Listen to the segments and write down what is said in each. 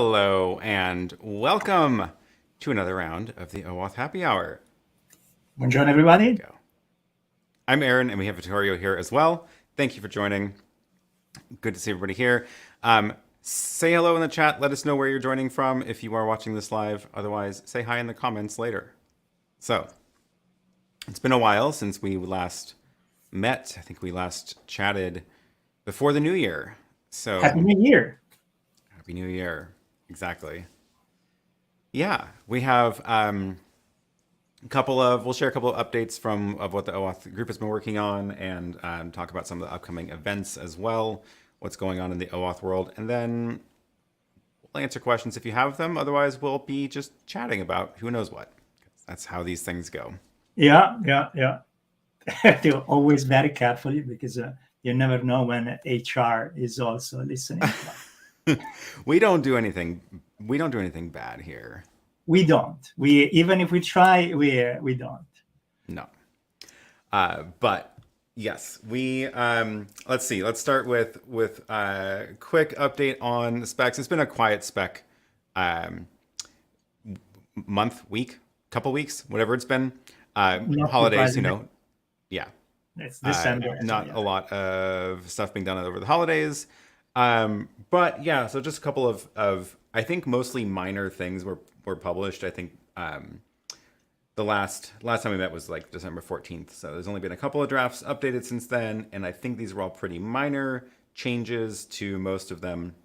Hello and welcome to another round of the OAuth Happy Hour. Buongiorno, everybody. Go. I'm Aaron, and we have Vittorio here as well. Thank you for joining. Good to see everybody here. Say hello in the chat. Let us know where you're joining from if you are watching this live. Otherwise, say hi in the comments later. So, it's been a while since we last met. I think we last chatted before the new year. So Happy New Year. Happy New Year. Exactly. Yeah, we have we'll share a couple of updates of what the OAuth group has been working on and talk about some of the upcoming events as well, what's going on in the OAuth world, and then we'll answer questions if you have them. Otherwise, we'll be just chatting about who knows what. That's how these things go. Yeah. Have to always very carefully because you never know when HR is also listening. We don't do anything bad here. We don't. Even if we try, we don't. No. But yes, we let's see. Let's start with a quick update on specs. It's been a quiet spec month, week, couple weeks, whatever it's been. Holidays, yeah. It's December. Not a lot of stuff being done over the holidays. But yeah, so just a couple of I think mostly minor things were published. I think the last time we met was like December 14th. So there's only been a couple of drafts updated since then, and I think these were all pretty minor changes to most of them.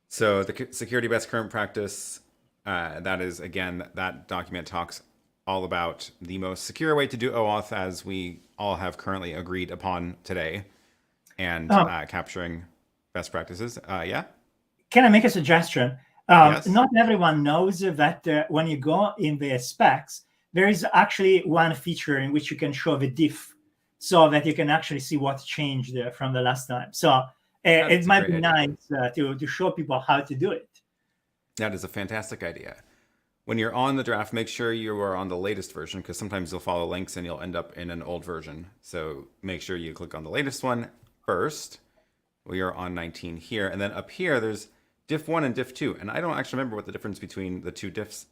So the security best current practice, that is, again, that document talks all about the most secure way to do OAuth as we all have currently agreed upon today, and capturing best practices. Yeah. Can I make a suggestion? Yes. Not everyone knows that when you go in the specs, there is actually one feature in which you can show the diff so that you can actually see what changed from the last time. So it might be nice to show people how to do it. That is a fantastic idea. When you're on the draft, make sure you are on the latest version, because sometimes you'll follow links and you'll end up in an old version. So make sure you click on the latest one first. We are on 19 here. And then up here, there's diff 1 and diff 2. And I don't actually remember what the difference between the two diffs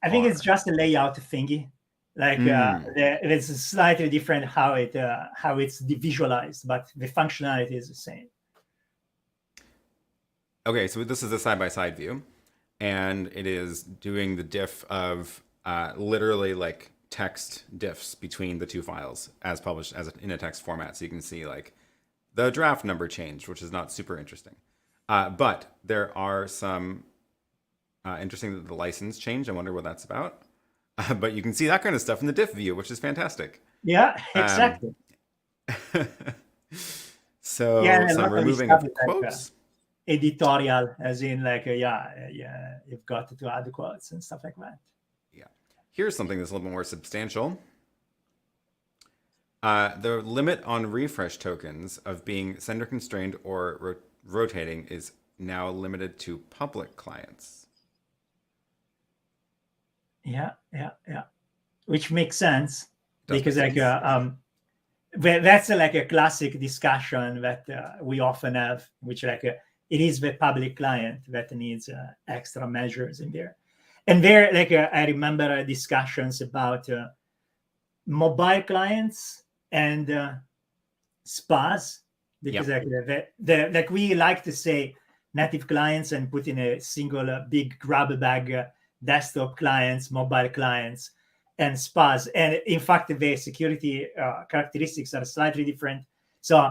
I think it's just a layout thingy. Like it's slightly different how it's visualized, but the functionality is the same. Okay, so this is a side-by-side view. And it is doing the diff of literally like text diffs between the two files as published in a text format. So you can see like the draft number changed, which is not super interesting. But there are some interesting that the license changed. I wonder what that's about. But you can see that kind of stuff in the diff view, which is fantastic. Yeah, exactly. So some removing of quotes. Editorial, as in like you've got to add the quotes and stuff like that. Yeah, here's something that's a little bit more substantial. The limit on refresh tokens of being sender constrained or rotating is now limited to public clients. Yeah, which makes sense because like that's like a classic discussion that we often have, which like it is the public client that needs extra measures in there. And there, like I remember discussions about mobile clients and spas, because like we like to say native clients and put in a single big grab bag desktop clients, mobile clients, and spas. And in fact, the security characteristics are slightly different. So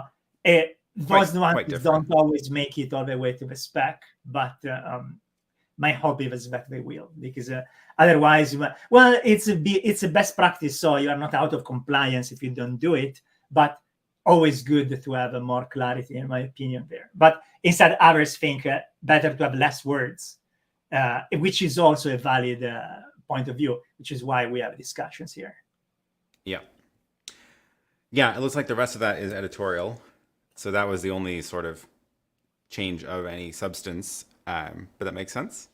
those ones don't always make it all the way to the spec, but my hope is that they will, because otherwise, well, it's a best practice, so you are not out of compliance if you don't do it, but always good to have more clarity, in my opinion, there. But instead, others think better to have less words, which is also a valid point of view, which is why we have discussions here. Yeah, it looks like the rest of that is editorial. So that was the only sort of change of any substance, but that makes sense.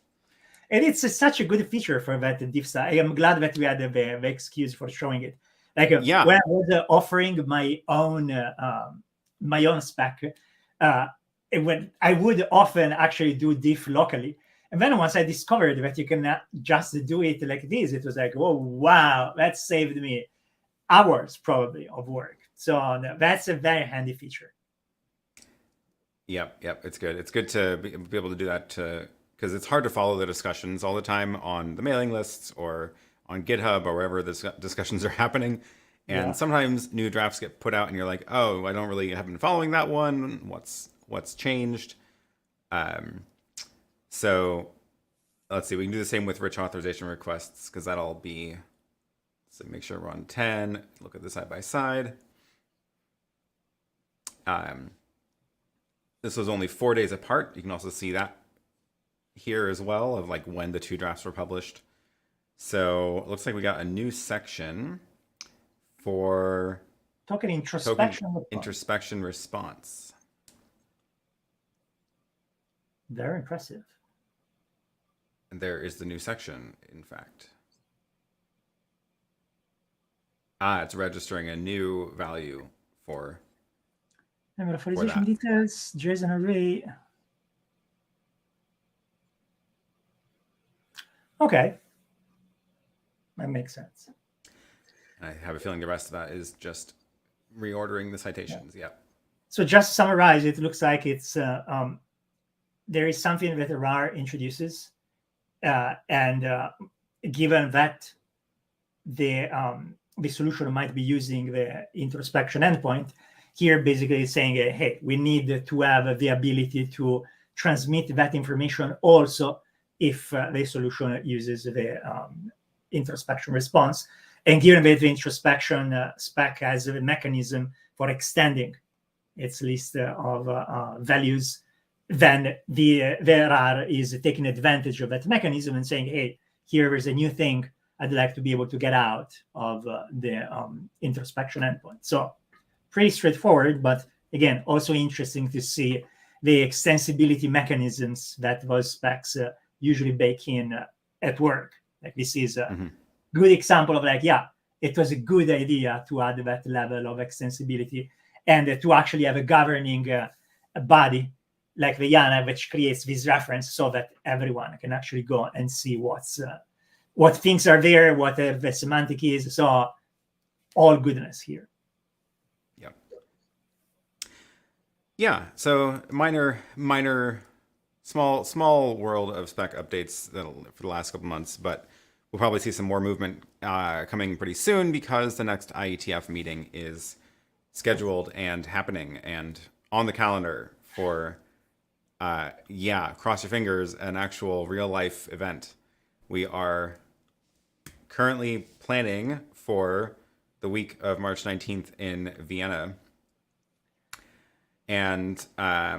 And it's such a good feature for that diff side. I am glad that we had the excuse for showing it. Like when I was offering my own spec, when I would often actually do diff locally. And then once I discovered that you can just do it like this, it was like, oh, wow, that saved me hours probably of work. So that's a very handy feature. Yep, it's good. It's good to be able to do that because it's hard to follow the discussions all the time on the mailing lists or on GitHub or wherever the discussions are happening. And sometimes new drafts get put out and you're like, oh, I don't really have been following that one. What's changed? So let's see, we can do the same with rich authorization requests because that'll be, so make sure we're on 10, look at the side by side. This was only 4 days apart. You can also see that here as well of like when the 2 drafts were published. So it looks like we got a new section for token introspection response. Very impressive. And there is the new section, in fact. It's registering a new value for authorization details, JSON array. Okay. That makes sense. I have a feeling the rest of that is just reordering the citations. Yeah. So just to summarize, it looks like it's there is something that RAR introduces, and given that the solution might be using the introspection endpoint, here basically is saying, hey, we need to have the ability to transmit that information also if the solution uses the introspection response. And given that the introspection spec has a mechanism for extending its list of values, then the RAR is taking advantage of that mechanism and saying, hey, here is a new thing I'd like to be able to get out of the introspection endpoint. So pretty straightforward, but again, also interesting to see the extensibility mechanisms that those specs usually bake in at work. Like this is a good example of like, yeah, it was a good idea to add that level of extensibility and to actually have a governing body like the YANA, which creates this reference so that everyone can actually go and see what things are there, what the semantic is. So all goodness here. Yeah, so minor, small world of spec updates for the last couple months, but we'll probably see some more movement coming pretty soon because the next IETF meeting is scheduled and happening and on the calendar for, cross your fingers, an actual real life event. We are currently planning for the week of March 19th in Vienna. And, I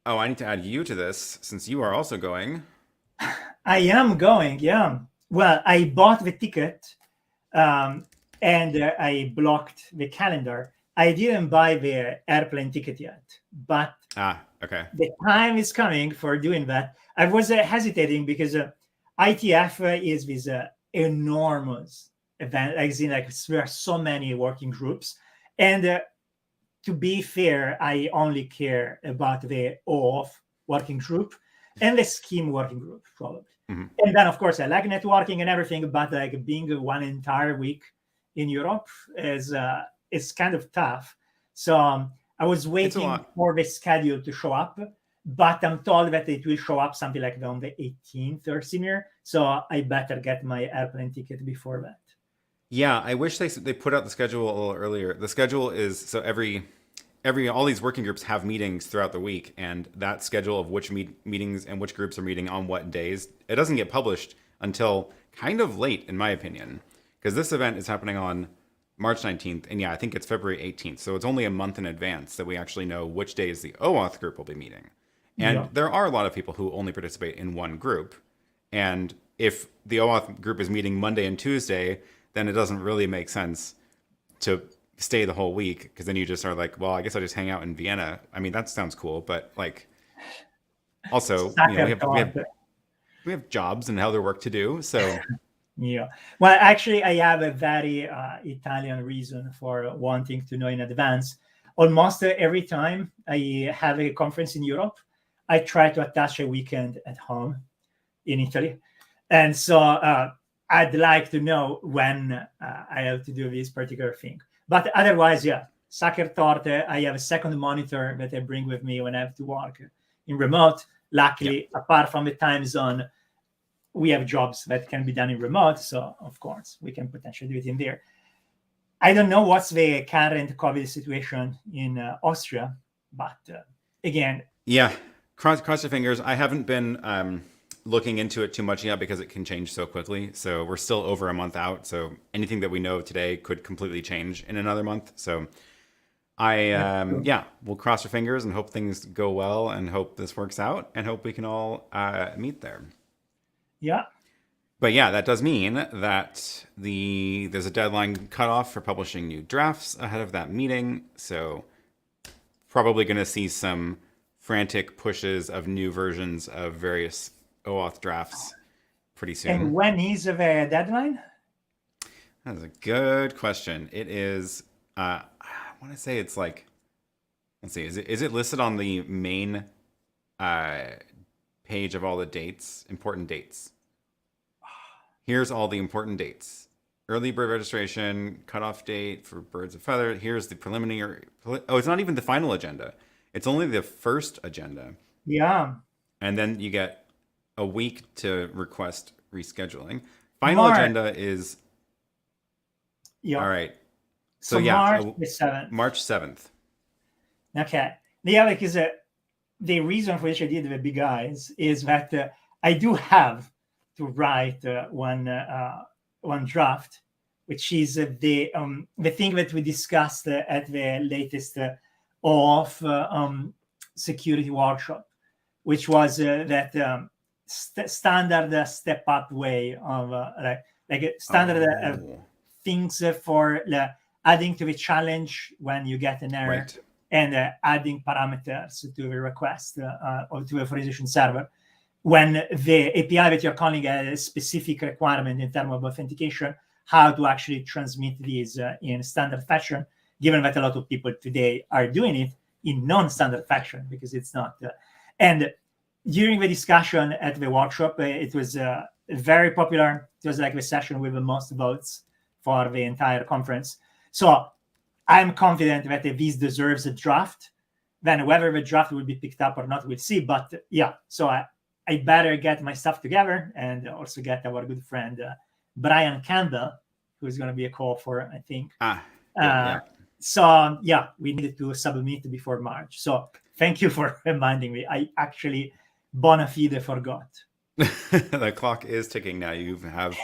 need to add you to this since you are also going. I am going, yeah. Well, I bought the ticket and I blocked the calendar. I didn't buy the airplane ticket yet, but okay. The time is coming for doing that. I was hesitating because IETF is this enormous event. There are so many working groups. And to be fair, I only care about the OAuth working group and the scheme working group, probably. And then, of course, I like networking and everything, but like being one entire week in Europe is kind of tough. So I was waiting for the schedule to show up, but I'm told that it will show up something like on the 18th or similar. So I better get my airplane ticket before that. Yeah, I wish they put out the schedule a little earlier. The schedule is so all these working groups have meetings throughout the week, and that schedule of which meetings and which groups are meeting on what days, it doesn't get published until kind of late, in my opinion, because this event is happening on March 19th, and I think it's February 18th, so it's only a month in advance that we actually know which days the OAuth group will be meeting. And there are a lot of people who only participate in one group, and if the OAuth group is meeting Monday and Tuesday, then it doesn't really make sense to stay the whole week, because then you just are like, well, I guess I'll just hang out in Vienna. I mean, that sounds cool, but like, also, we have jobs and other work to do, so. Yeah. Well, actually, I have a very Italian reason for wanting to know in advance. almost every time I have a conference in Europe, I try to attach a weekend at home in Italy. And so I'd like to know when I have to do this particular thing. But otherwise, yeah, Sacerdote, I have a second monitor that I bring with me when I have to work in remote. Luckily, apart from the time zone, we have jobs that can be done in remote. So, of course, we can potentially do it in there. I don't know what's the current COVID situation in Austria, but again. Yeah, cross your fingers. I haven't been looking into it too much yet because it can change so quickly. So we're still over a month out. So anything that we know today could completely change in another month. So we'll cross our fingers and hope things go well and hope this works out and hope we can all meet there. Yeah. But yeah, that does mean that there's a deadline cutoff for publishing new drafts ahead of that meeting. So probably going to see some frantic pushes of new versions of various OAuth drafts pretty soon. And when is the deadline? That's a good question. It is, I want to say it's like, let's see, is it listed on the main page of all the dates, important dates? Here's all the important dates. Early bird registration, cutoff date for birds of feather. Here's the preliminary. Oh, it's not even the final agenda. It's only the first agenda. Yeah. And then you get a week to request rescheduling. Final agenda is. Yeah. All right. So March the 7th. March 7th. Okay. Yeah, because the reason for which I did the big eyes is that I do have to write one draft, which is the thing that we discussed at the latest OAuth security workshop, which was that standard step-up way of like standard things for adding to the challenge when you get an error, right, and adding parameters to the request or to the authorization server. When the API that you're calling a specific requirement in terms of authentication, how to actually transmit these in standard fashion, given that a lot of people today are doing it in non-standard fashion because it's not. And during the discussion at the workshop, it was very popular. It was like the session with the most votes for the entire conference. So I'm confident that this deserves a draft. Then whether the draft will be picked up or not, we'll see. But yeah, so I better get my stuff together and also get our good friend Brian Campbell, who's going to be a call for, I think. So yeah, we needed to submit before March. So thank you for reminding me. I actually bona fide forgot. The clock is ticking now. You have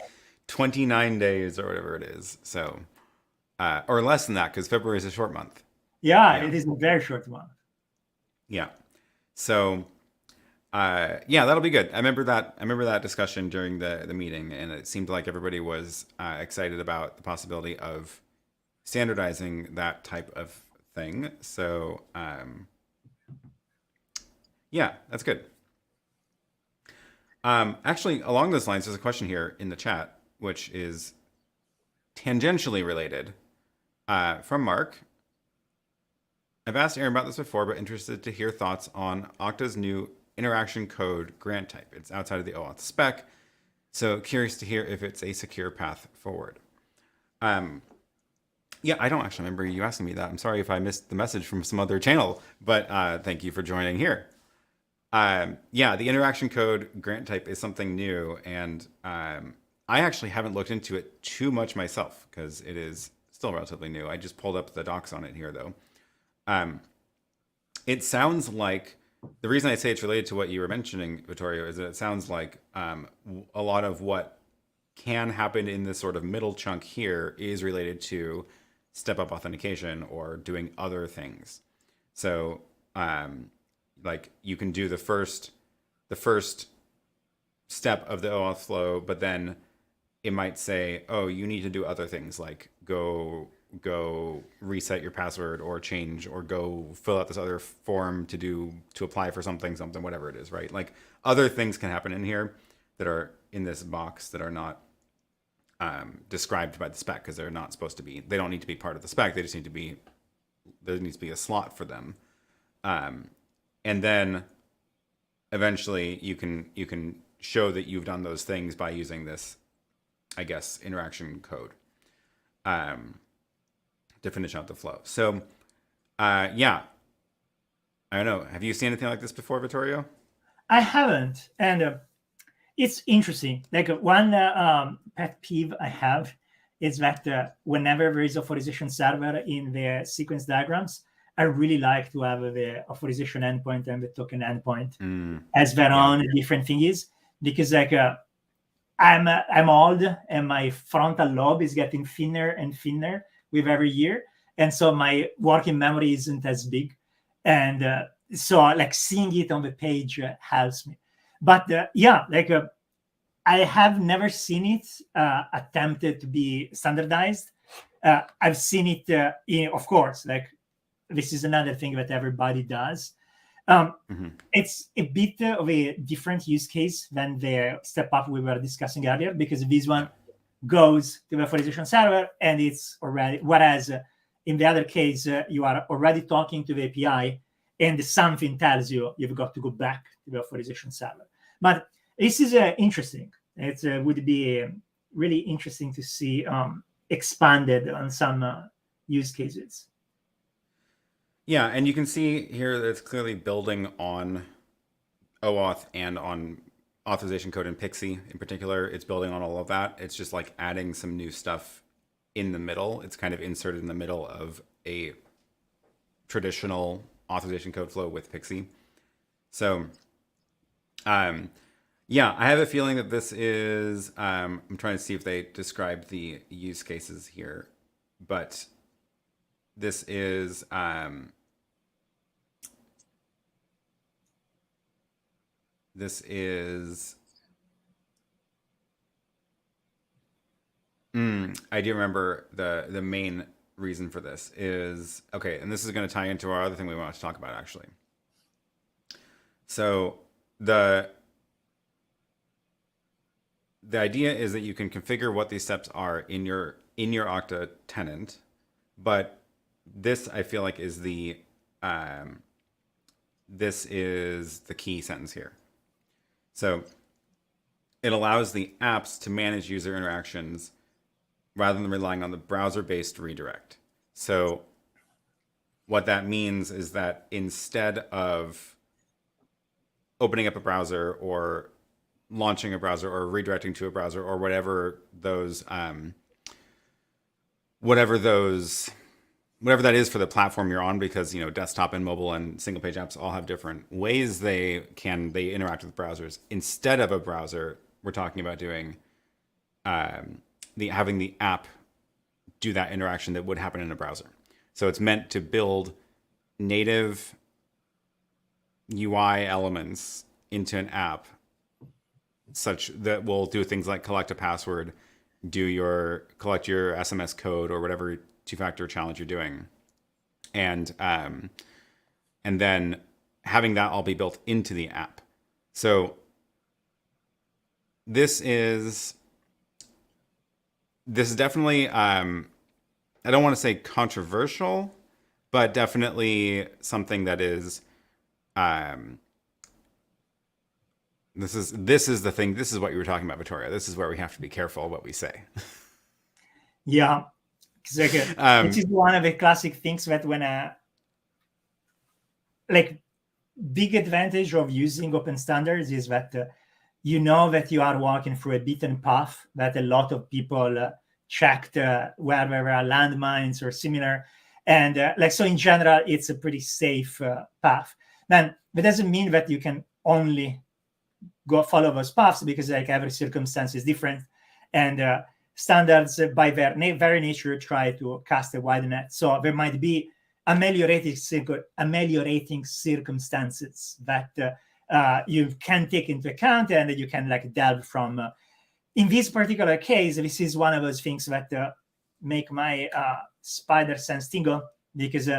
29 days or whatever it is. So, or less than that, because February is a short month. Yeah, it is a very short month. Yeah. So, that'll be good. I remember that discussion during the meeting, and it seemed like everybody was excited about the possibility of standardizing that type of thing. So, that's good. Actually, along those lines, there's a question here in the chat, which is tangentially related, from Mark. I've asked Aaron about this before, but interested to hear thoughts on Okta's new interaction code grant type. It's outside of the OAuth spec, so curious to hear if it's a secure path forward. I don't actually remember you asking me that. I'm sorry if I missed the message from some other channel, but thank you for joining here. The interaction code grant type is something new, and I actually haven't looked into it too much myself because it is still relatively new. I just pulled up the docs on it here, though. It sounds like the reason I say it's related to what you were mentioning, Vittorio, is that it sounds like a lot of what can happen in this sort of middle chunk here is related to step-up authentication or doing other things. So, like you can do the first step of the OAuth flow, but then it might say, oh, you need to do other things like go reset your password or change or go fill out this other form to apply for something, whatever it is, right? Like other things can happen in here that are in this box that are not described by the spec because they're not supposed to be, they don't need to be part of the spec. They just need to be there needs to be a slot for them. And then eventually you can show that you've done those things by using this, I guess, interaction code to finish out the flow. So yeah, I don't know. Have you seen anything like this before, Vittorio? I haven't, and it's interesting. Like one pet peeve I have is that whenever there is authorization server in the sequence diagrams, I really like to have the authorization endpoint and the token endpoint as their own different thingies, because like I'm old and my frontal lobe is getting thinner and thinner with every year, and so my working memory isn't as big, and so like seeing it on the page helps me. But I have never seen it attempted to be standardized. I've seen it, of course, like this is another thing that everybody does. It's a bit of a different use case than the step up we were discussing earlier, because this one goes to the authorization server and it's already, whereas in the other case, you are already talking to the API and something tells you you've got to go back to the authorization server. But this is interesting. It would be really interesting to see expanded on some use cases. Yeah, and you can see here that it's clearly building on OAuth and on authorization code in Pixie in particular. It's building on all of that. It's just like adding some new stuff in the middle. It's kind of inserted in the middle of a traditional authorization code flow with Pixie. So, yeah, I have a feeling that this is, I'm trying to see if they describe the use cases here, but this is, I do remember the main reason for this is, okay, and this is going to tie into our other thing we want to talk about actually. So the idea is that you can configure what these steps are in your Okta tenant, but this I feel like is the this is the key sentence here. So it allows the apps to manage user interactions rather than relying on the browser-based redirect. So what that means is that instead of opening up a browser or launching a browser or redirecting to a browser or whatever that is for the platform you're on, because desktop and mobile and single page apps all have different ways they interact with browsers. Instead of a browser, we're talking about doing having the app do that interaction that would happen in a browser. So it's meant to build native UI elements into an app such that will do things like collect a password, collect your SMS code or whatever two-factor challenge you're doing, and then having that all be built into the app. So this is definitely I don't want to say controversial, but definitely something that is this is the thing. This is what you were talking about, Vittorio. This is where we have to be careful what we say. Yeah, exactly. Which is one of the classic things that when big advantage of using open standards is that that you are walking through a beaten path that a lot of people checked where there are landmines or similar, and so in general it's a pretty safe path. Then that doesn't mean that you can only go follow those paths, because every circumstance is different, and standards by their very nature try to cast a wide net. So there might be ameliorating circumstances that you can take into account and you can delve from. In this particular case, this is one of those things that make my spider sense tingle, because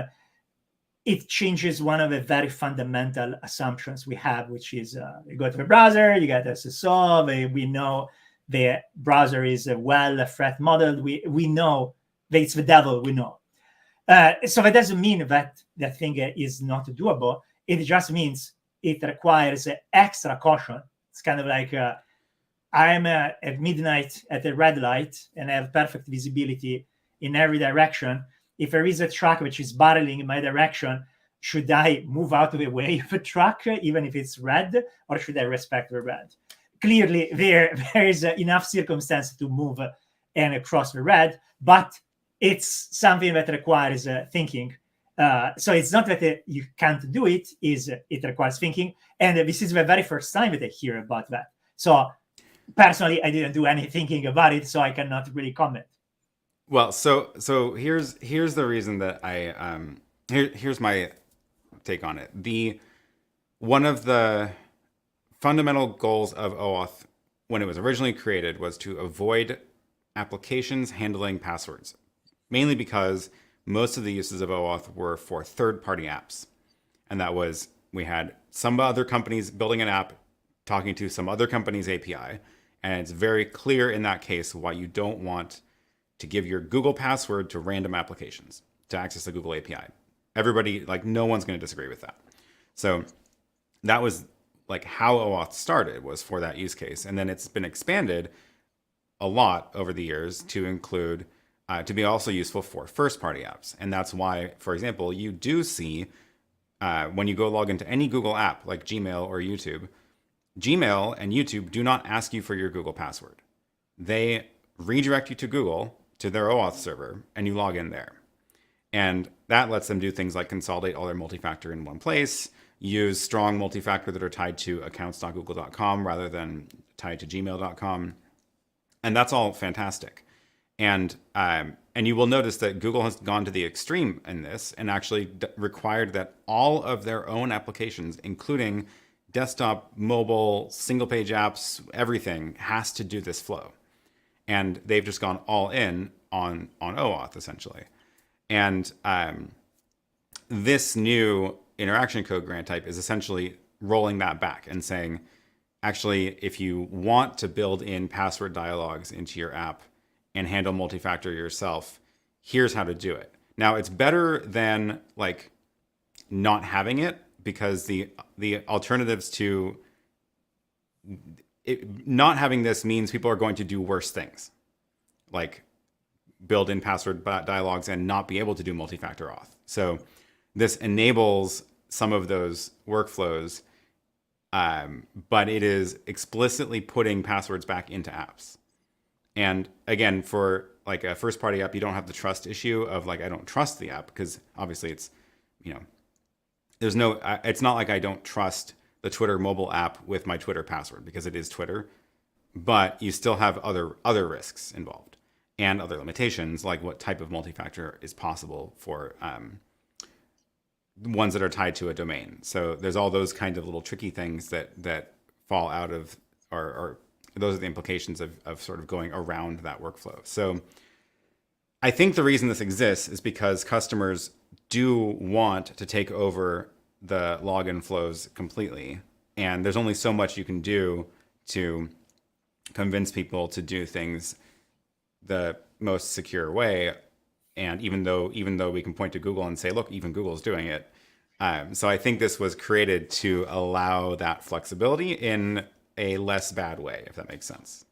it changes one of the very fundamental assumptions we have, which is you go to the browser, you get SSO, we know the browser is well threat modeled, we know that it's the devil, we know. So that doesn't mean that that thing is not doable. It just means it requires extra caution. It's kind of like I'm at midnight at a red light and I have perfect visibility in every direction. If there is a truck which is barreling in my direction, should I move out of the way of a truck, even if it's red, or should I respect the red? Clearly, there is enough circumstance to move and cross the red, but it's something that requires thinking. So it's not that you can't do it, it requires thinking. And this is the very first time that I hear about that. So personally, I didn't do any thinking about it, so I cannot really comment. Well, so here's the reason that here's my take on it. One of the fundamental goals of OAuth when it was originally created was to avoid applications handling passwords, mainly because most of the uses of OAuth were for third-party apps. And that was, we had some other companies building an app talking to some other company's API. And it's very clear in that case why you don't want to give your Google password to random applications to access the Google API. Everybody, like, no one's going to disagree with that. So that was like how OAuth started, was for that use case. And then it's been expanded a lot over the years to include, to be also useful for first-party apps. And that's why, for example, you do see when you go log into any Google app like Gmail or YouTube, Gmail and YouTube do not ask you for your Google password. They redirect you to Google, to their OAuth server, and you log in there. And that lets them do things like consolidate all their multi-factor in one place, use strong multi-factor that are tied to accounts.google.com rather than tied to gmail.com. And that's all fantastic. And you will notice that Google has gone to the extreme in this and actually required that all of their own applications, including desktop, mobile, single page apps, everything has to do this flow. And they've just gone all in on OAuth essentially. And this new interaction code grant type is essentially rolling that back and saying, actually, if you want to build in password dialogues into your app and handle multi-factor yourself, here's how to do it. Now, it's better than like not having it, because the alternatives to not having this means people are going to do worse things, like build in password dialogues and not be able to do multi-factor auth. So this enables some of those workflows, but it is explicitly putting passwords back into apps. And again, for like a first-party app, you don't have the trust issue of like, I don't trust the app, because obviously it's, you know, there's no, it's not like I don't trust the Twitter mobile app with my Twitter password, because it is Twitter, but you still have other risks involved and other limitations, like what type of multi-factor is possible for ones that are tied to a domain. So there's all those kind of little tricky things that fall out of, or those are the implications of sort of going around that workflow. So I think the reason this exists is because customers do want to take over the login flows completely. And there's only so much you can do to convince people to do things the most secure way. And even though we can point to Google and say, look, even Google's doing it. So I think this was created to allow that flexibility in a less bad way, if that makes sense.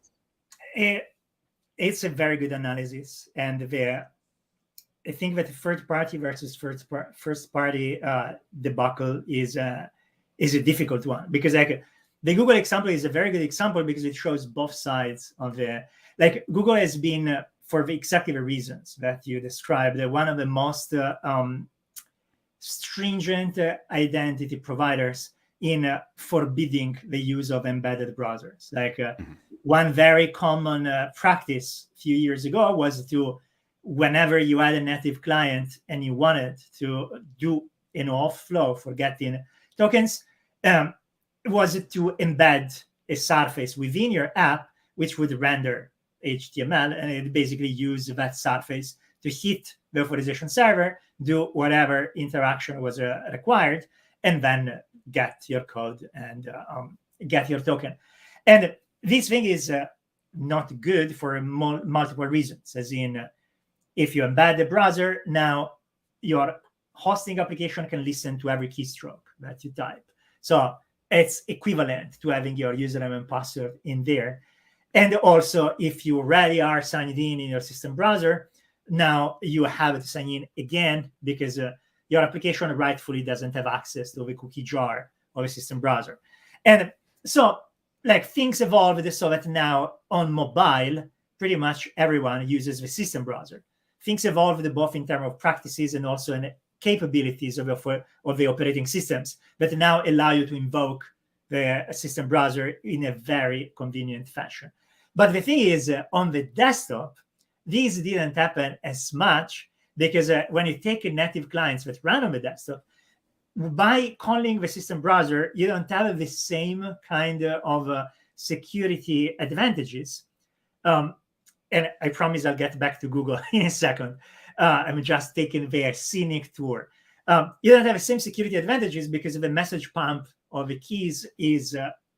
It's a very good analysis. And I think that the third party versus first party debacle is a difficult one, because like the Google example is a very good example because it shows both sides of like Google has been, for the exactly the reasons that you described, one of the most stringent identity providers in forbidding the use of embedded browsers. Like one very common practice a few years ago was to, whenever you had a native client and you wanted to do an OAuth flow for getting tokens, was to embed a surface within your app, which would render HTML, and it basically use that surface to hit the authorization server, do whatever interaction was required, and then get your code and get your token. And this thing is not good for multiple reasons, as in, if you embed the browser, now your hosting application can listen to every keystroke that you type. So it's equivalent to having your username and password in there. And also, if you already are signed in your system browser, now you have to sign in again because your application rightfully doesn't have access to the cookie jar of a system browser. And so like things evolved so that now on mobile, pretty much everyone uses the system browser. Things evolved both in terms of practices and also in capabilities of the operating systems that now allow you to invoke the system browser in a very convenient fashion. But the thing is, on the desktop, this didn't happen as much because when you take native clients that run on the desktop, by calling the system browser, you don't have the same kind of security advantages. And I promise I'll get back to Google in a second. I'm just taking their scenic tour. You don't have the same security advantages because the message pump of the keys is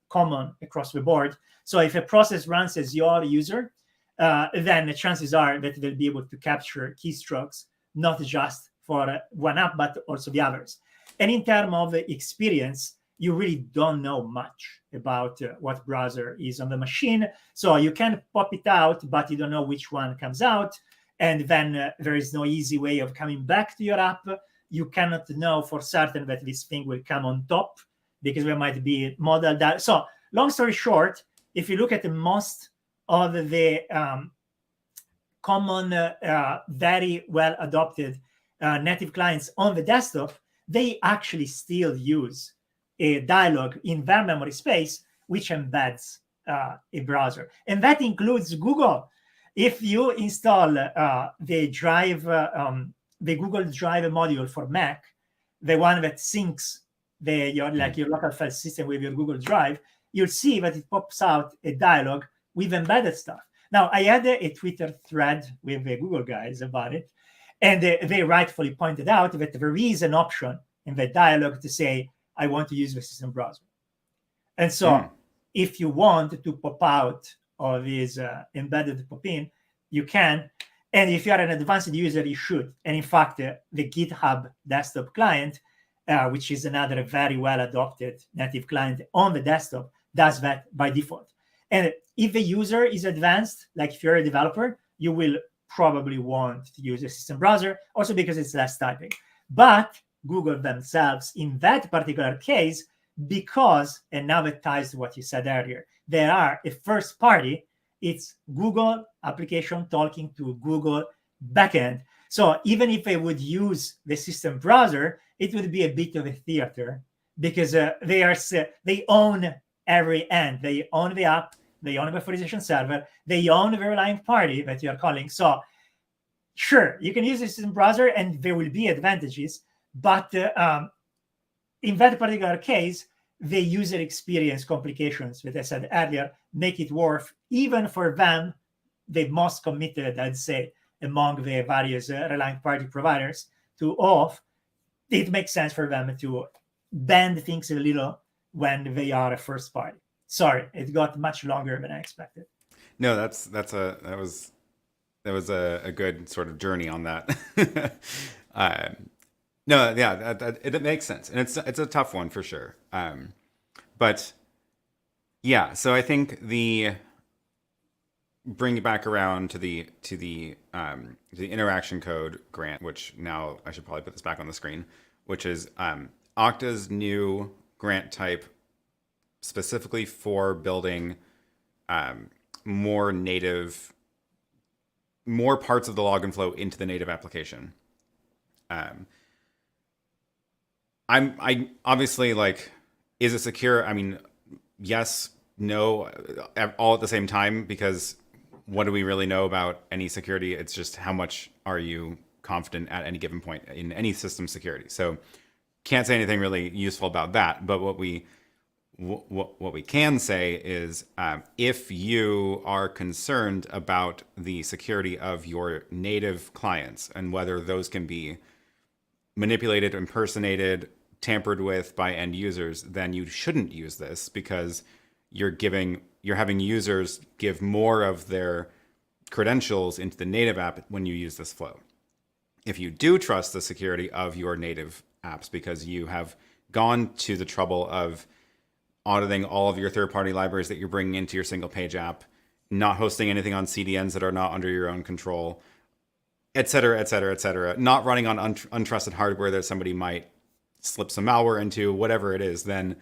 common across the board. So if a process runs as your user, then the chances are that they'll be able to capture keystrokes, not just for one app, but also the others. And in terms of the experience, you really don't know much about what browser is on the machine. So you can pop it out, but you don't know which one comes out. And then there is no easy way of coming back to your app. You cannot know for certain that this thing will come on top because there might be model that. So long story short, if you look at the most of the common, very well adopted native clients on the desktop, they actually still use a dialog in their memory space, which embeds a browser. And that includes Google. If you install the Google Drive module for Mac, the one that syncs your local file system with your Google Drive, you'll see that it pops out a dialog with embedded stuff. Now, I had a Twitter thread with the Google guys about it, and they rightfully pointed out that there is an option in the dialog to say, I want to use the system browser. And so if you want to pop out of this embedded pop-in, you can. And if you are an advanced user, you should. And in fact, the GitHub desktop client, which is another very well-adopted native client on the desktop, does that by default. And if the user is advanced, like if you're a developer, you will probably want to use a system browser, also because it's less typing. But Google themselves, in that particular case, because, and now it ties to what you said earlier, they are a first party, it's Google application talking to Google backend. So even if they would use the system browser, it would be a bit of a theater because they own every end. They own the app, they own the authorization server, they own the reliant party that you are calling. So sure, you can use the system browser and there will be advantages, but in that particular case, the user experience complications that I said earlier make it worth, even for them, the most committed, I'd say, among the various reliant party providers to OAuth, it makes sense for them to bend things a little when they are a first party. Sorry, it got much longer than I expected. No, that was a good sort of journey on that. No, yeah, it makes sense, and it's a tough one for sure. But yeah, so I think bring it back around to the interaction code grant, which now I should probably put this back on the screen, which is Okta's new grant type specifically for building more parts of the login flow into the native application. I obviously like, is it secure? I mean, yes, no, all at the same time, because what do we really know about any security? It's just how much are you confident at any given point in any system security. So can't say anything really useful about that. But what we can say is if you are concerned about the security of your native clients and whether those can be manipulated, impersonated, tampered with by end users, then you shouldn't use this because you're having users give more of their credentials into the native app when you use this flow. if you do trust the security of your native apps because you have gone to the trouble of auditing all of your third-party libraries that you're bringing into your single-page app, not hosting anything on CDNs that are not under your own control, et cetera, et cetera, et cetera, not running on untrusted hardware that somebody might slip some malware into, whatever it is, then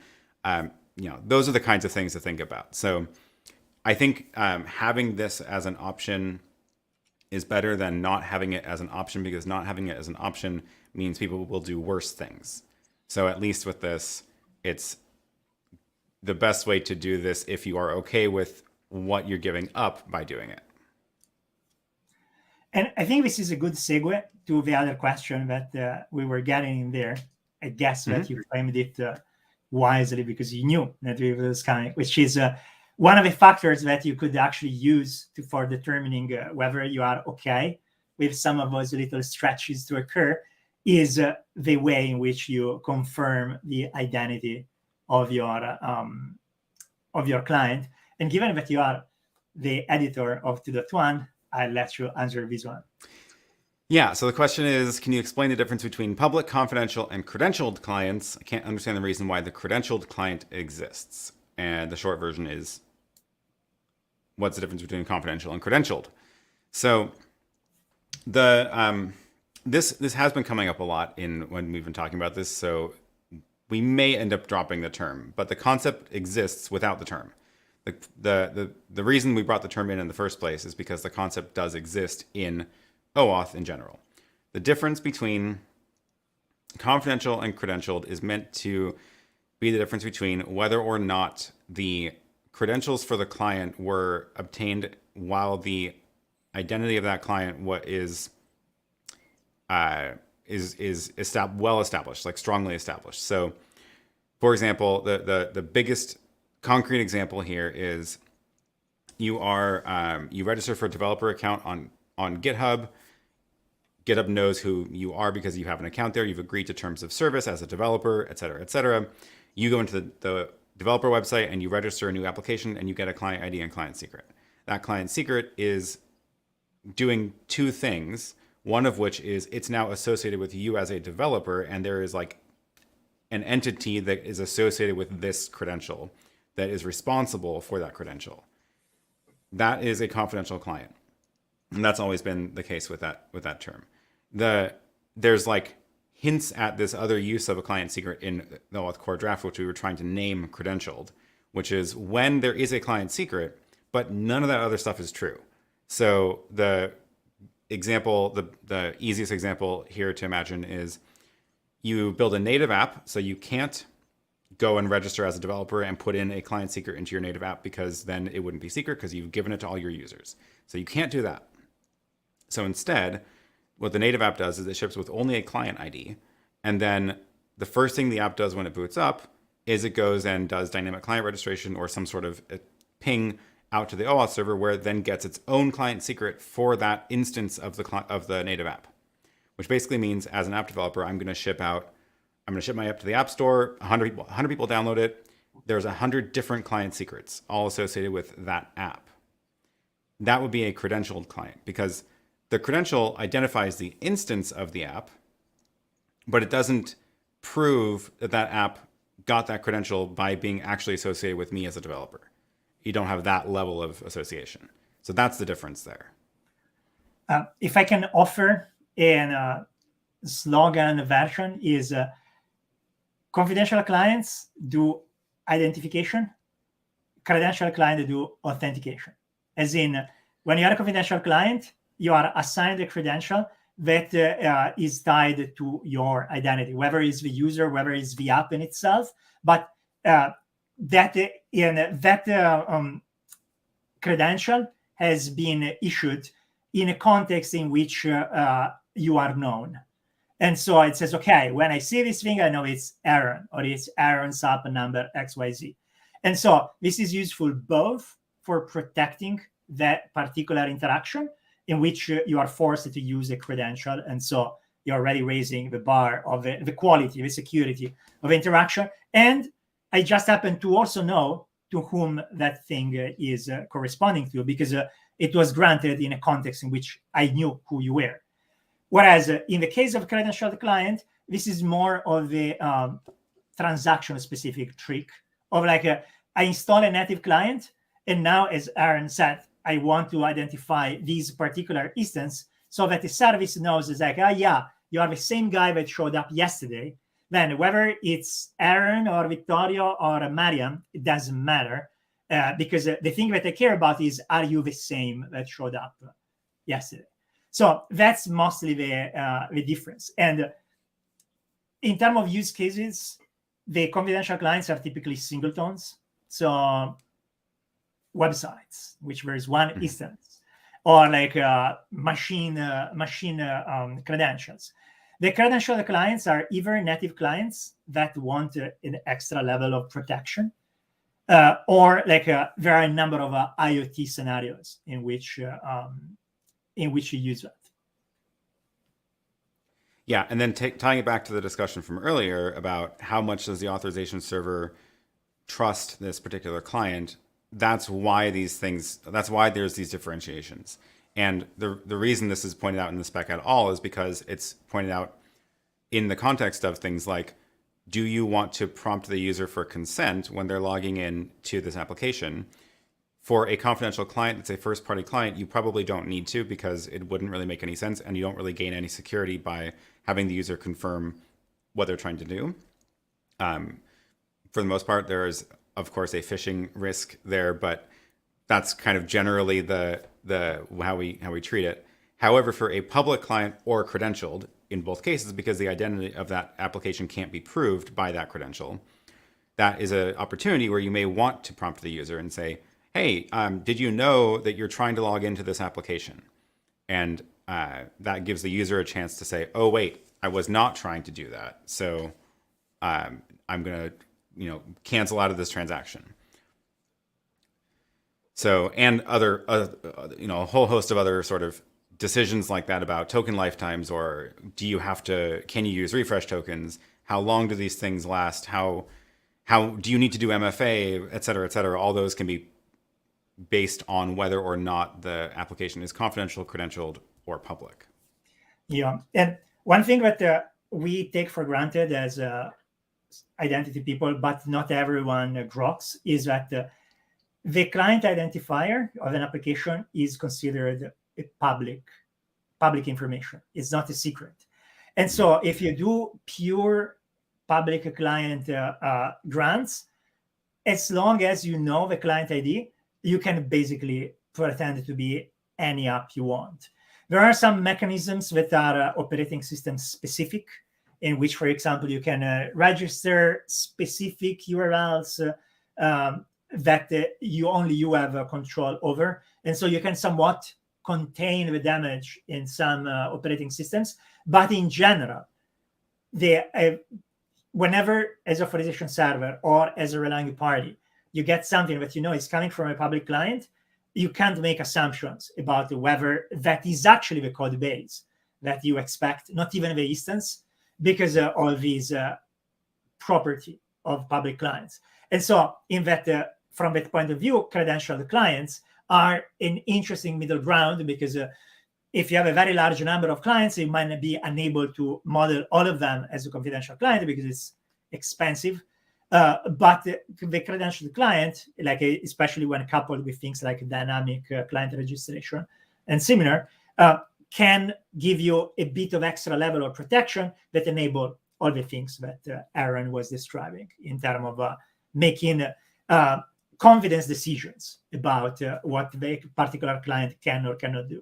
those are the kinds of things to think about. So I think having this as an option is better than not having it as an option, because not having it as an option means people will do worse things. So at least with this, it's the best way to do this if you are okay with what you're giving up by doing it. And I think this is a good segue to the other question that we were getting in there. I guess that you framed it wisely because you knew that it was coming, which is one of the factors that you could actually use for determining whether you are okay with some of those little stretches to occur is the way in which you confirm the identity of your client. And given that you are the editor of 2.1, I'll let you answer this one. Yeah, so the question is, can you explain the difference between public, confidential, and credentialed clients? I can't understand the reason why the credentialed client exists. And the short version is, what's the difference between confidential and credentialed? So the this has been coming up a lot when we've been talking about this, so we may end up dropping the term, but the concept exists without the term. The reason we brought the term in the first place is because the concept does exist in OAuth in general. The difference between confidential and credentialed is meant to be the difference between whether or not the credentials for the client were obtained while the identity of that client is well established, like strongly established. So, for example, the biggest concrete example here is you register for a developer account on GitHub. GitHub knows who you are because you have an account there. You've agreed to terms of service as a developer, et cetera, et cetera. You go into the developer website and you register a new application and you get a client ID and client secret. That client secret is doing two things, one of which is it's now associated with you as a developer, and there is like an entity that is associated with this credential that is responsible for that credential. That is a confidential client. And that's always been the case with that term. There's like hints at this other use of a client secret in the OAuth core draft, which we were trying to name credentialed, which is when there is a client secret, but none of that other stuff is true. So the easiest example here to imagine is you build a native app, so you can't go and register as a developer and put in a client secret into your native app because then it wouldn't be secret because you've given it to all your users. So you can't do that. So instead, what the native app does is it ships with only a client ID. And then the first thing the app does when it boots up is it goes and does dynamic client registration or some sort of ping out to the OAuth server, where it then gets its own client secret for that instance of the native app, which basically means as an app developer, I'm going to ship my app to the App Store. 100 people download it. There's 100 different client secrets all associated with that app. That would be a credentialed client because the credential identifies the instance of the app, but it doesn't prove that that app got that credential by being actually associated with me as a developer. You don't have that level of association. So that's the difference there. If I can offer a slogan version is confidential clients do identification, credential clients do authentication. As in, when you are a confidential client, you are assigned a credential that is tied to your identity, whether it's the user, whether it's the app in itself. But that credential has been issued in a context in which you are known. And so it says, okay, when I see this thing, I know it's Aaron, or it's Aaron's app number XYZ. And so this is useful both for protecting that particular interaction in which you are forced to use a credential. And so you're already raising the bar of the quality, the security of interaction. And I just happen to also know to whom that thing is corresponding to, because it was granted in a context in which I knew who you were. Whereas in the case of credentialed client, this is more of a transaction-specific trick of like, I install a native client, and now, as Aaron said, I want to identify these particular instance so that the service knows it's like, yeah, you are the same guy that showed up yesterday. Then whether it's Aaron or Vittorio or Mariam, it doesn't matter, because the thing that I care about is, are you the same that showed up yesterday? So that's mostly the difference. And in terms of use cases, the confidential clients are typically singletons. So websites, which there is one instance, or like machine credentials. The credentialed clients are either native clients that want an extra level of protection, or like there are a number of IoT scenarios in which you use that. Yeah, and then tying it back to the discussion from earlier about how much does the authorization server trust this particular client, that's why there's these differentiations. And the reason this is pointed out in the spec at all is because it's pointed out in the context of things like, do you want to prompt the user for consent when they're logging in to this application? For a confidential client that's a first-party client, you probably don't need to, because it wouldn't really make any sense, and you don't really gain any security by having the user confirm what they're trying to do. For the most part, there is, of course, a phishing risk there, but that's kind of generally the how we treat it. However, for a public client or credentialed, in both cases, because the identity of that application can't be proved by that credential, that is an opportunity where you may want to prompt the user and say, hey, did you know that you're trying to log into this application? And that gives the user a chance to say, oh, wait, I was not trying to do that. So I'm going to cancel out of this transaction. So, and other, a whole host of other sort of decisions like that about token lifetimes, or can you use refresh tokens? How long do these things last? How do you need to do MFA, et cetera, et cetera? All those can be based on whether or not the application is confidential, credentialed, or public. Yeah, and one thing that we take for granted as identity people, but not everyone groks, is that the client identifier of an application is considered a public information. It's not a secret. And so if you do pure public client grants, as long as you know the client ID, you can basically pretend to be any app you want. There are some mechanisms that are operating system specific, in which, for example, you can register specific URLs that you have control over. And so you can somewhat contain the damage in some operating systems. But in general, whenever as authorization server or as a relying party, you get something that is coming from a public client, you can't make assumptions about whether that is actually the code base that you expect, not even the instance, because of these property of public clients. And so in that, from that point of view, credentialed clients are an interesting middle ground, because if you have a very large number of clients, you might be unable to model all of them as a confidential client because it's expensive. But the credentialed client, like especially when coupled with things like dynamic client registration and similar, can give you a bit of extra level of protection that enable all the things that Aaron was describing in terms of making confidence decisions about what the particular client can or cannot do.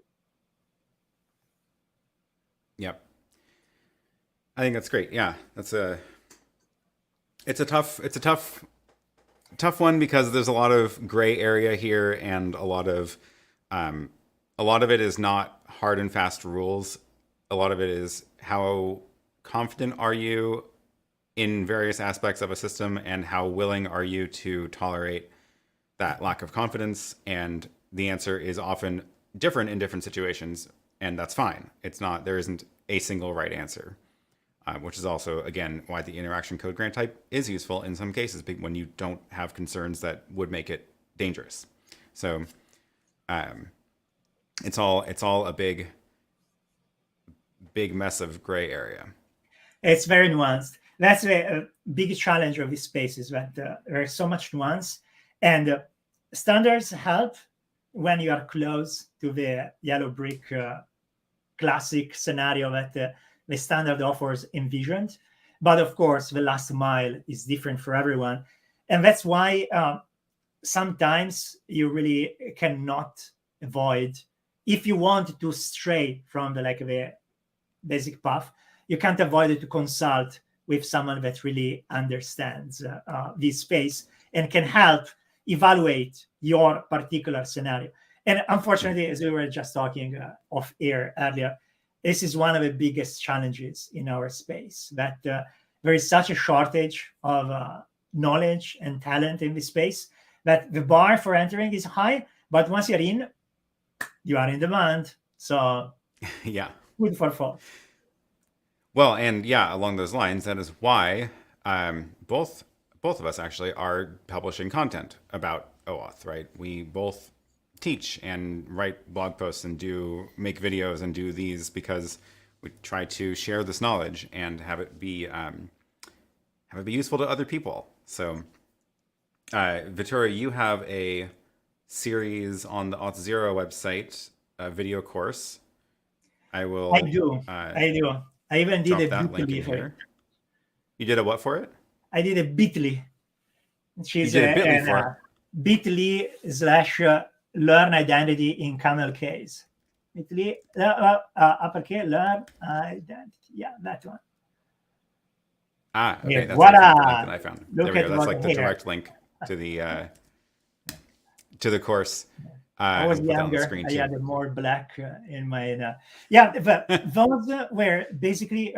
Yep. I think that's great. Yeah, it's a tough one, because there's a lot of gray area here, and a lot of it is not hard and fast rules. A lot of it is how confident are you in various aspects of a system, and how willing are you to tolerate that lack of confidence. And the answer is often different in different situations, and that's fine. There isn't a single right answer. Which is also, again, why the interaction code grant type is useful in some cases, when you don't have concerns that would make it dangerous. So it's all a big big mess of gray area. It's very nuanced. That's a big challenge of this space, is that there's so much nuance, and standards help when you are close to the yellow brick classic scenario that the standard offers envisioned. But of course, the last mile is different for everyone. And that's why sometimes you really cannot avoid, if you want to stray from the basic path, you can't avoid it to consult with someone that really understands this space and can help evaluate your particular scenario. And unfortunately, as we were just talking off air earlier, this is one of the biggest challenges in our space, that there is such a shortage of knowledge and talent in this space that the bar for entering is high, but once you're in, you are in demand. So yeah, good for fall. Well, and yeah, along those lines, that is why both of us actually are publishing content about OAuth, right? We both teach and write blog posts and make videos and do these because we try to share this knowledge and have it be useful to other people. So, Vittorio, you have a series on the Auth0 website, a video course. I do. I even did a bit.ly for it. You did a what for it? I did a bit.ly. You did a bit.ly for it? bit.ly / learn identity in camel case. bit.ly uppercase learn identity. Yeah, that one. Okay, that's voila. the link that I found. Look, there we go. That's like the direct link to the course. I was younger. I had more black in my. But those were basically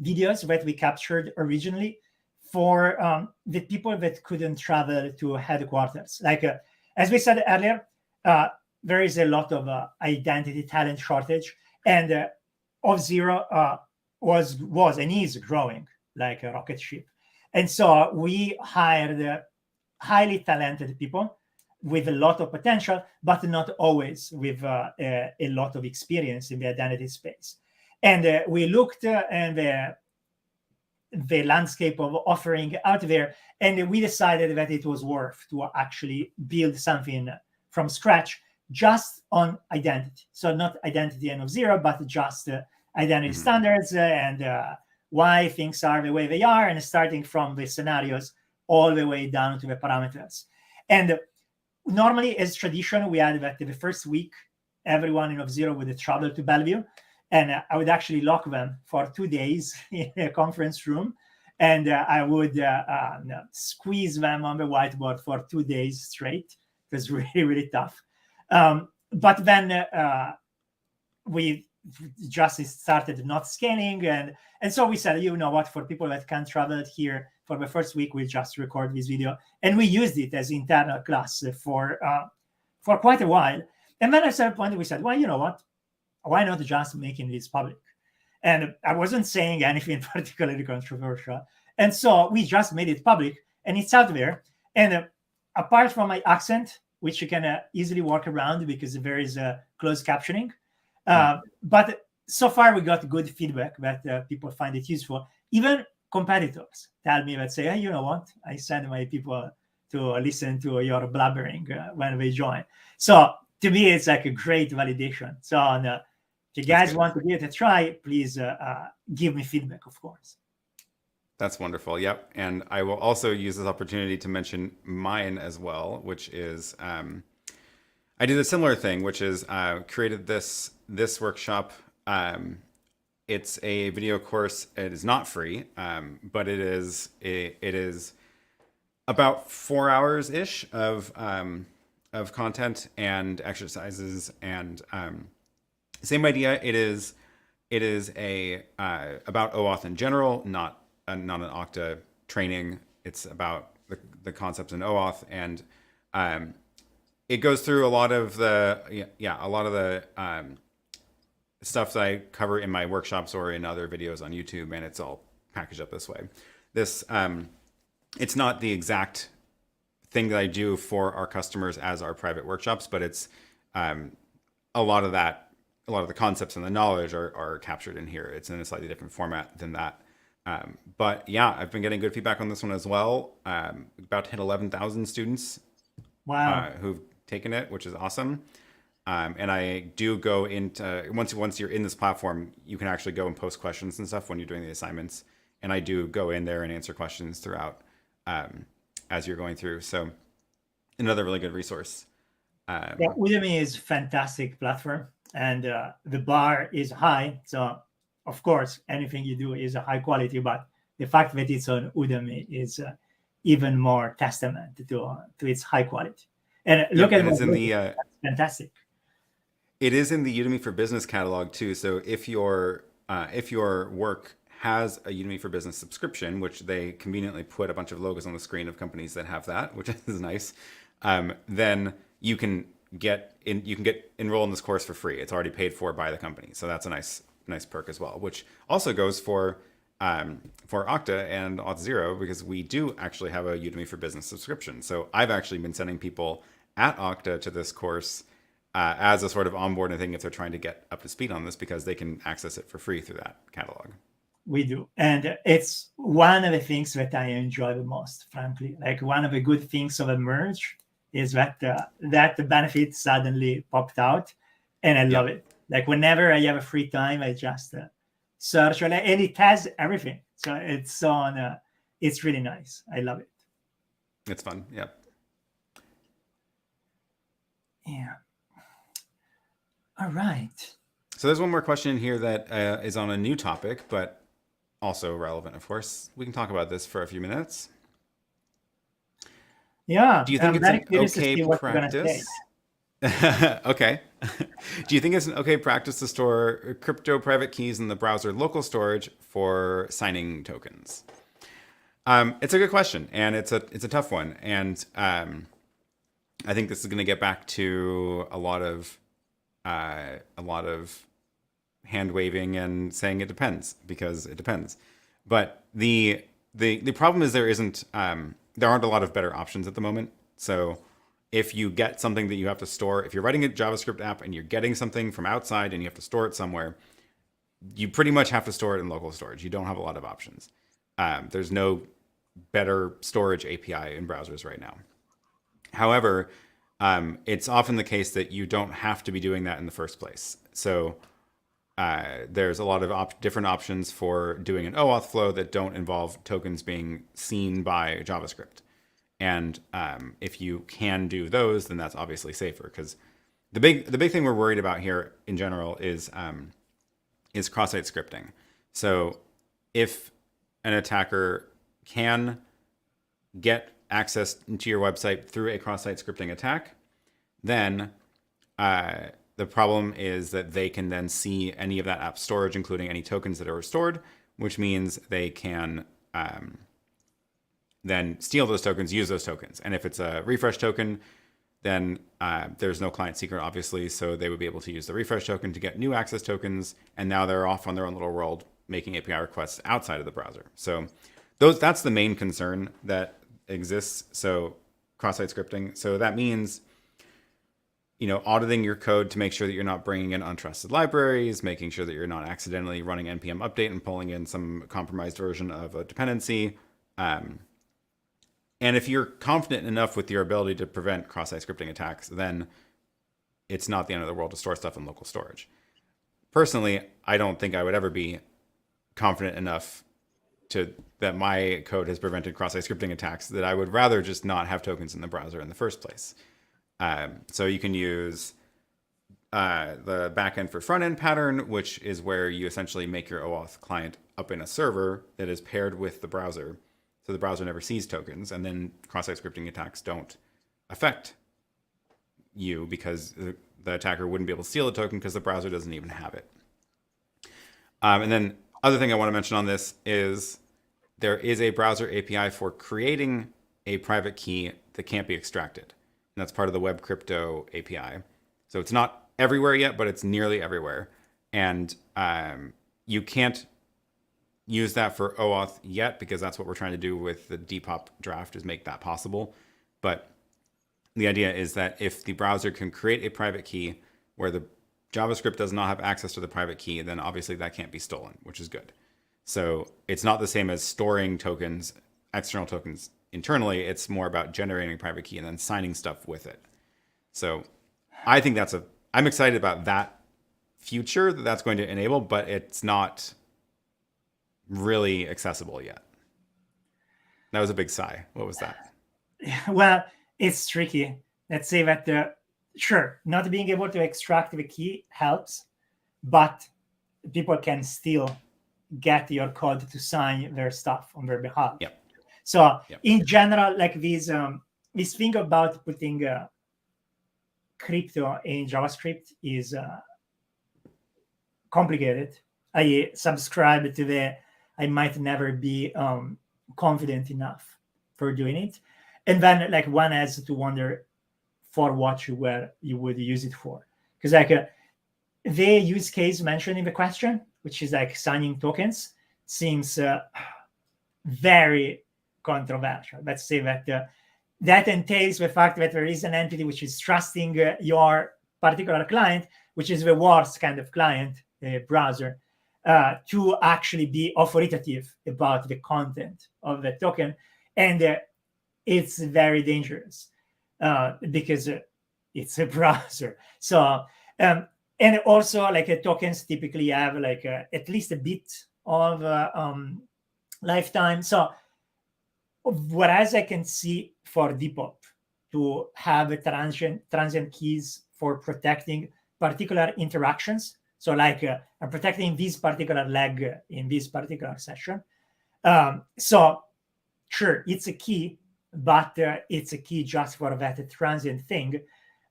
videos that we captured originally for the people that couldn't travel to headquarters. Like as we said earlier, there is a lot of identity talent shortage, and Auth0 was and is growing like a rocket ship. And so we hired highly talented people with a lot of potential, but not always with a lot of experience in the identity space. And we looked at the landscape of offering out there, and we decided that it was worth to actually build something from scratch just on identity. So not identity and Auth0, but just identity standards and why things are the way they are, and starting from the scenarios all the way down to the parameters. And normally, as tradition, we had that the first week, everyone in Auth0 would travel to Bellevue, and I would actually lock them for 2 days in a conference room, and I would squeeze them on the whiteboard for 2 days straight. It was really, really tough. But then we just started not scaling, and so we said, you know what, for people that can't travel here for the first week, we'll just record this video, and we used it as internal class for quite a while. And then at a certain point, we said, well, you know what, why not just making this public? And I wasn't saying anything particularly controversial, and so we just made it public, and it's out there. And apart from my accent, which you can easily work around because there is closed captioning, but so far we got good feedback that people find it useful. Even competitors tell me that say, hey, you know what, I send my people to listen to your blabbering when they join. So to me, it's like a great validation. So if you guys want to give it a try, please give me feedback, of course. That's wonderful. Yep. And I will also use this opportunity to mention mine as well, which is I did a similar thing, which is created this workshop. It's a video course. It is not free, but it is about 4 hours ish of content and exercises, and same idea. It is a about OAuth in general, not an Okta training. It's about the concepts in OAuth, and it goes through a lot of the stuff that I cover in my workshops or in other videos on YouTube, and it's all packaged up this way. This it's not the exact thing that I do for our customers as our private workshops, but it's a lot of that a lot of the concepts and the knowledge are captured in here. It's in a slightly different format than that. But yeah, I've been getting good feedback on this one as well. About to hit 11,000 students Wow. who've taken it, which is awesome. And I do go into once you're in this platform, you can actually go and post questions and stuff when you're doing the assignments. And I do go in there and answer questions throughout as you're going through. So another really good resource. Yeah, Udemy is fantastic platform, and the bar is high. So of course, anything you do is a high quality, but the fact that it's on Udemy is even more testament to its high quality. And look at and it's what in the that's fantastic. it is in the Udemy for Business catalog too. So if your work has a Udemy for Business subscription, which they conveniently put a bunch of logos on the screen of companies that have that, which is nice, then you can get enroll in this course for free. It's already paid for by the company, so that's a nice perk as well. Which also goes for Okta and Auth0, because we do actually have a Udemy for Business subscription. So I've actually been sending people at Okta to this course as a sort of onboarding thing if they're trying to get up to speed on this, because they can access it for free through that catalog. We do, and it's one of the things that I enjoy the most, frankly. Like, one of the good things of a merge is that that benefit suddenly popped out, and I love it. Like, whenever I have a free time, I just search, and it has everything. So it's on. It's really nice. I love it. It's fun. Yep. Yeah. All right. So there's one more question here that is on a new topic, but also relevant, of course. We can talk about this for a few minutes. Yeah. Do you think it's an okay practice? Okay. Do you think it's an okay practice to store crypto private keys in the browser local storage for signing tokens? It's a good question, and it's a tough one, and I think this is going to get back to a lot of hand waving and saying it depends, because it depends. But the problem is there aren't a lot of better options at the moment. So if you get something that you have to store, if you're writing a JavaScript app and you're getting something from outside and you have to store it somewhere, you pretty much have to store it in local storage. You don't have a lot of options. There's no better storage API in browsers right now. However, it's often the case that you don't have to be doing that in the first place. So there's a lot of different options for doing an OAuth flow that don't involve tokens being seen by JavaScript. And if you can do those, then that's obviously safer, because the big thing we're worried about here in general is cross-site scripting. So if an attacker can get access to your website through a cross-site scripting attack, then the problem is that they can then see any of that app storage, including any tokens that are stored, which means they can then steal those tokens, use those tokens. And if it's a refresh token, then there's no client secret, obviously, so they would be able to use the refresh token to get new access tokens, and now they're off on their own little world making API requests outside of the browser. So that's the main concern that exists. So cross-site scripting. So that means, auditing your code to make sure that you're not bringing in untrusted libraries, making sure that you're not accidentally running npm update and pulling in some compromised version of a dependency. And if you're confident enough with your ability to prevent cross-site scripting attacks, then it's not the end of the world to store stuff in local storage. Personally, I don't think I would ever be confident enough that my code has prevented cross-site scripting attacks, that I would rather just not have tokens in the browser in the first place. So you can use the backend for front-end pattern, which is where you essentially make your OAuth client up in a server that is paired with the browser, so the browser never sees tokens, and then cross-site scripting attacks don't affect you, because the attacker wouldn't be able to steal the token because the browser doesn't even have it. And then other thing I want to mention on this is there is a browser API for creating a private key that can't be extracted. And that's part of the Web Crypto API. So it's not everywhere yet, but it's nearly everywhere. And you can't use that for OAuth yet, because that's what we're trying to do with the Depop draft, is make that possible. But the idea is that if the browser can create a private key where the JavaScript does not have access to the private key, then obviously that can't be stolen, which is good. So it's not the same as storing tokens, external tokens internally. It's more about generating a private key and then signing stuff with it. So I think I'm excited about that future that's going to enable, but it's not really accessible yet. That was a big sigh. What was that? Well, it's tricky. Let's say that, sure, not being able to extract the key helps, but people can still get your code to sign their stuff on their behalf. Yep. So in general, like this thing about putting crypto in JavaScript is complicated. I subscribe to I might never be confident enough for doing it. And then like one has to wonder for what you would use it for. Because like the use case mentioned in the question, which is like signing tokens, seems very controversial. Let's say that that entails the fact that there is an entity which is trusting your particular client, which is the worst kind of client, browser, to actually be authoritative about the content of the token. And it's very dangerous because it's a browser. So, and also like tokens typically have like at least a bit of lifetime. So whereas I can see for Depop to have a transient keys for protecting particular interactions. So like I'm protecting this particular leg in this particular session. So sure, it's a key, but it's a key just for that transient thing.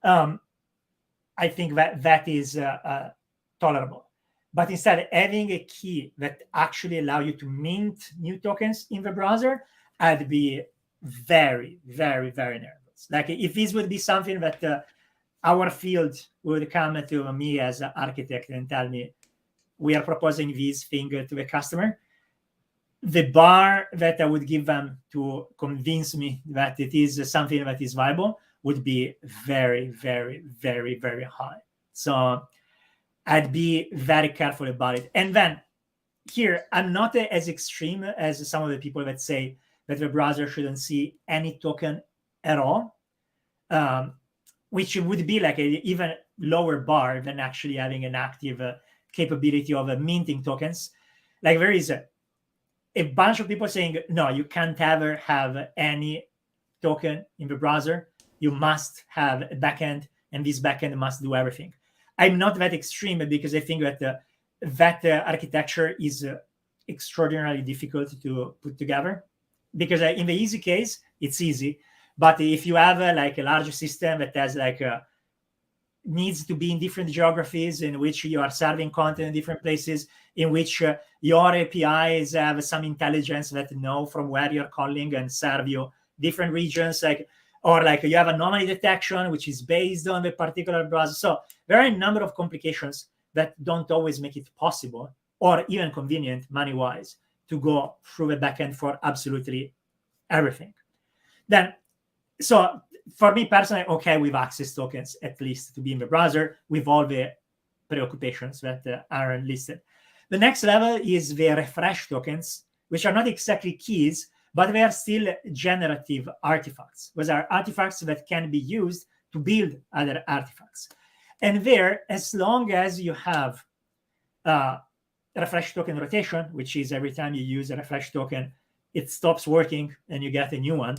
I think that is tolerable. But instead, having a key that actually allow you to mint new tokens in the browser, I'd be very, very, very nervous. Like if this would be something that our field would come to me as an architect and tell me, we are proposing this thing to the customer, the bar that I would give them to convince me that it is something that is viable would be very, very, very, very high. So I'd be very careful about it. And then here, I'm not as extreme as some of the people that say that the browser shouldn't see any token at all, which would be like an even lower bar than actually having an active capability of minting tokens. Like there is a bunch of people saying, no, you can't ever have any token in the browser. You must have a backend, and this backend must do everything. I'm not that extreme because I think that that architecture is extraordinarily difficult to put together. Because in the easy case, it's easy. But if you have like a large system that has like needs to be in different geographies, in which you are serving content in different places, in which your APIs have some intelligence that know from where you're calling and serve you different regions, like, or like you have anomaly detection, which is based on the particular browser. So there are a number of complications that don't always make it possible or even convenient money-wise to go through the backend for absolutely everything. Then, so for me personally, okay with access tokens, at least to be in the browser with all the preoccupations that Aaron listed. The next level is the refresh tokens, which are not exactly keys, but they are still generative artifacts. Those are artifacts that can be used to build other artifacts. And there, as long as you have refresh token rotation, which is every time you use a refresh token, it stops working and you get a new one,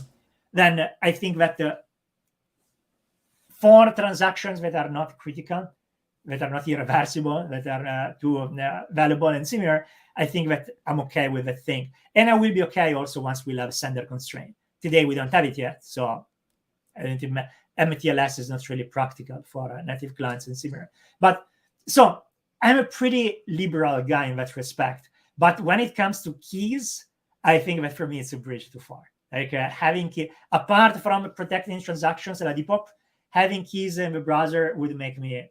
then I think that for transactions that are not critical, that are not irreversible, that are too valuable and similar, I think that I'm okay with the thing. And I will be okay also once we'll have a sender constraint. Today we don't have it yet, so I don't think MTLS is not really practical for native clients and similar. But so I'm a pretty liberal guy in that respect. But when it comes to keys, I think that for me it's a bridge too far. Like having key, apart from protecting transactions at Depop, having keys in the browser would make me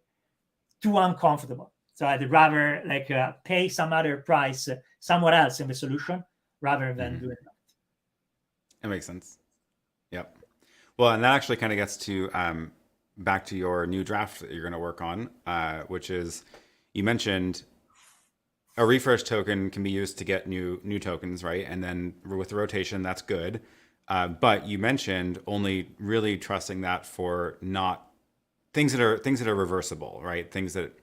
too uncomfortable. So I'd rather like pay some other price somewhere else in the solution rather than doing that. That makes sense. Yep. Well, and that actually kind of gets to back to your new draft that you're going to work on, which is, you mentioned a refresh token can be used to get new tokens, right? And then with the rotation, that's good. But you mentioned only really trusting that for not things that are reversible, right? Things that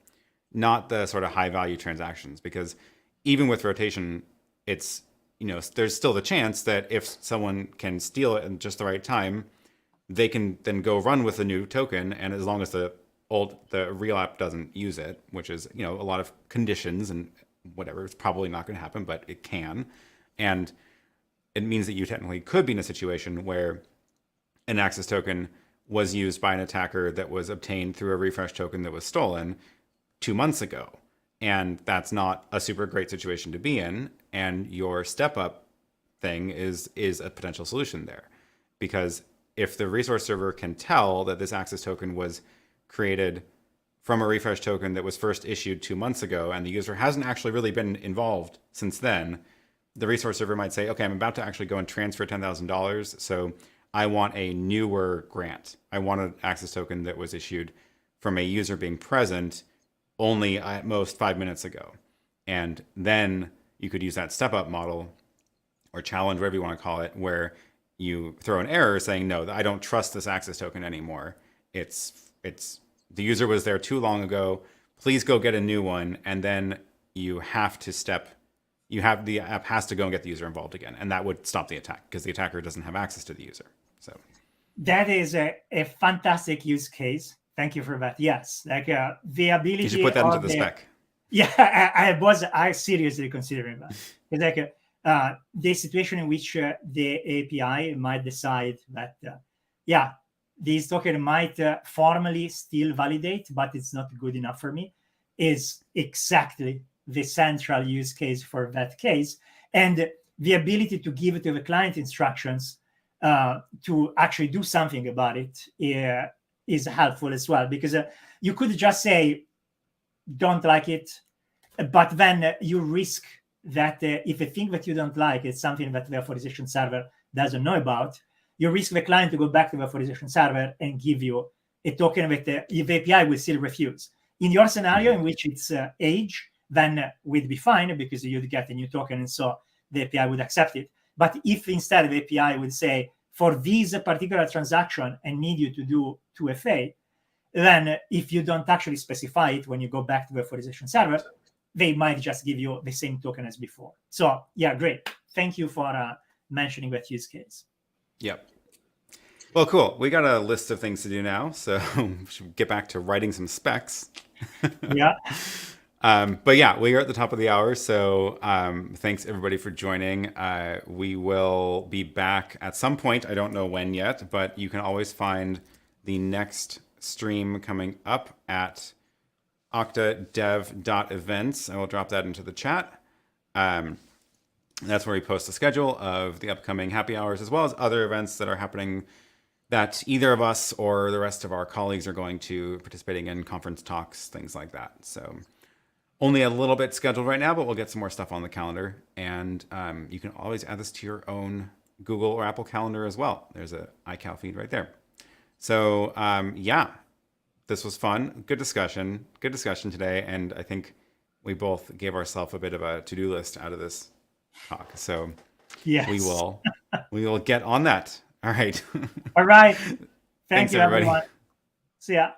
not the sort of high value transactions, because even with rotation, it's, there's still the chance that if someone can steal it at just the right time, they can then go run with the new token, and as long as the real app doesn't use it, which is a lot of conditions and whatever, it's probably not going to happen, but it can, and it means that you technically could be in a situation where an access token was used by an attacker that was obtained through a refresh token that was stolen 2 months ago, and that's not a super great situation to be in. And your step up thing is a potential solution there, because if the resource server can tell that this access token was created from a refresh token that was first issued 2 months ago, and the user hasn't actually really been involved since then, the resource server might say, okay, I'm about to actually go and transfer $10,000. So I want a newer grant. I want an access token that was issued from a user being present only at most 5 minutes ago. And then you could use that step up model or challenge, whatever you want to call it, where you throw an error saying, no, I don't trust this access token anymore. It's the user was there too long ago. Please go get a new one. And then the app has to go and get the user involved again. And that would stop the attack because the attacker doesn't have access to the user. So that is a fantastic use case. Thank you for that. Yes, like the ability. You should put that into the spec. Yeah, I seriously considering that. It's like the situation in which the API might decide that, this token might formally still validate, but it's not good enough for me, is exactly the central use case for that case. And the ability to give it to the client instructions to actually do something about it is helpful as well, because you could just say, don't like it, but then you risk that if a thing that you don't like is something that the authorization server doesn't know about, you risk the client to go back to the authorization server and give you a token that the API will still refuse. In your scenario in which it's age, then we'd be fine because you'd get a new token, and so the API would accept it. But if instead the API would say, for this particular transaction, I need you to do 2FA, then if you don't actually specify it when you go back to the authorization server, they might just give you the same token as before. So yeah, great. Thank you for mentioning that use case. Yep. Well, cool. We got a list of things to do now, so we should get back to writing some specs. Yeah. But yeah, we are at the top of the hour, so thanks everybody for joining. We will be back at some point. I don't know when yet, but you can always find the next stream coming up at oktadev.events. I will drop that into the chat. That's where we post the schedule of the upcoming happy hours, as well as other events that are happening that either of us or the rest of our colleagues are going to participating in, conference talks, things like that. So only a little bit scheduled right now, but we'll get some more stuff on the calendar. And you can always add this to your own Google or Apple calendar as well. There's a iCal feed right there. So yeah, this was fun. Good discussion today. And I think we both gave ourselves a bit of a to-do list out of this talk. So yes, we will get on that. All right. All right. Thanks you, everybody. Everyone. See ya.